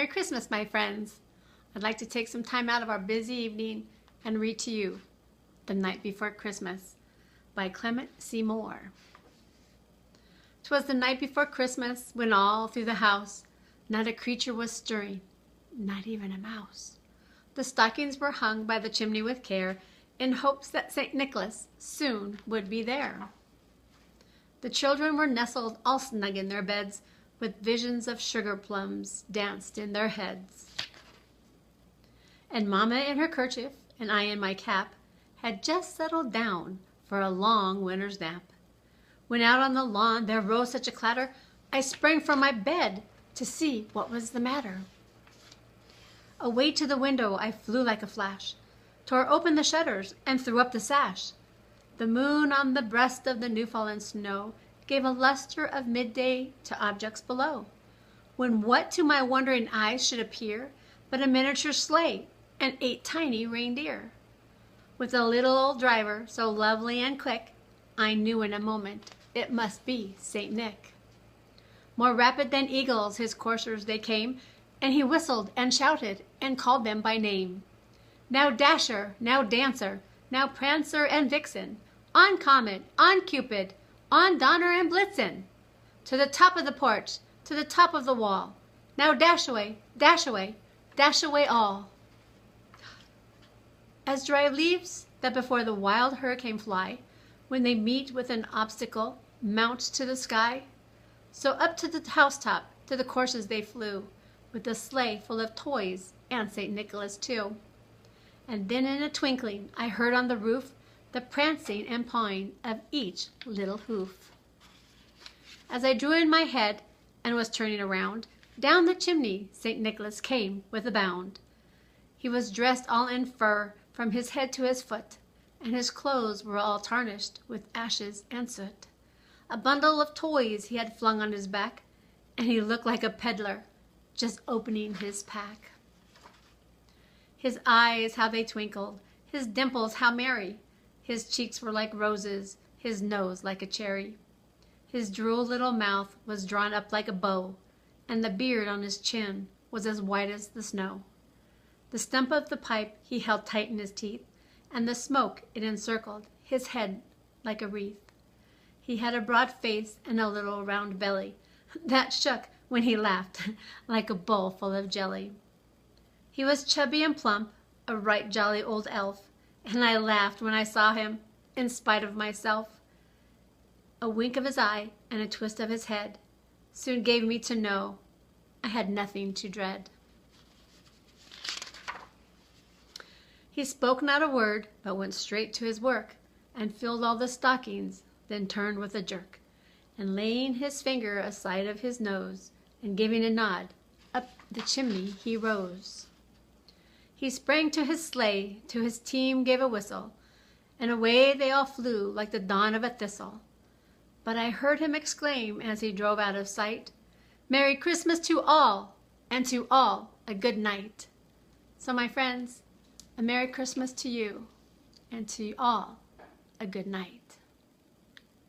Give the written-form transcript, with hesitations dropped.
Merry Christmas, my friends. I'd like to take some time out of our busy evening and read to you The Night Before Christmas by Clement C. Moore. 'Twas the night before Christmas, when all through the house not a creature was stirring, not even a mouse. The stockings were hung by the chimney with care, in hopes that St. Nicholas soon would be there. The children were nestled all snug in their beds, with visions of sugar plums danced in their heads. And Mamma in her kerchief, and I in my cap, had just settled down for a long winter's nap. When out on the lawn there rose such a clatter, I sprang from my bed to see what was the matter. Away to the window I flew like a flash, tore open the shutters and threw up the sash. The moon on the breast of the new-fallen snow gave a luster of midday to objects below, when what to my wondering eyes should appear but a miniature sleigh and 8 tiny reindeer. With a little old driver so lovely and quick, I knew in a moment it must be St. Nick. More rapid than eagles his coursers they came, and he whistled and shouted and called them by name. Now Dasher, now Dancer, now Prancer and Vixen, on Comet, on Cupid, on Donner and Blitzen, to the top of the porch, to the top of the wall. Now dash away, dash away, dash away all. As dry leaves that before the wild hurricane fly, when they meet with an obstacle, mount to the sky, so up to the housetop to the courses they flew, with the sleigh full of toys and St. Nicholas too. And then in a twinkling I heard on the roof the prancing and pawing of each little hoof. As I drew in my head and was turning around, down the chimney St. Nicholas came with a bound. He was dressed all in fur from his head to his foot, and his clothes were all tarnished with ashes and soot. A bundle of toys he had flung on his back, and he looked like a peddler just opening his pack. His eyes, how they twinkled, his dimples, how merry. His cheeks were like roses, his nose like a cherry. His droll little mouth was drawn up like a bow, and the beard on his chin was as white as the snow. The stump of the pipe he held tight in his teeth, and the smoke it encircled his head like a wreath. He had a broad face and a little round belly that shook when he laughed like a bowl full of jelly. He was chubby and plump, a right jolly old elf, and I laughed when I saw him, in spite of myself. A wink of his eye and a twist of his head soon gave me to know I had nothing to dread. He spoke not a word, but went straight to his work, and filled all the stockings, then turned with a jerk, and laying his finger aside of his nose, and giving a nod, up the chimney he rose. He sprang to his sleigh, to his team gave a whistle, and away they all flew like the dawn of a thistle. But I heard him exclaim as he drove out of sight, "Merry Christmas to all, and to all a good night." So my friends, a Merry Christmas to you, and to all a good night.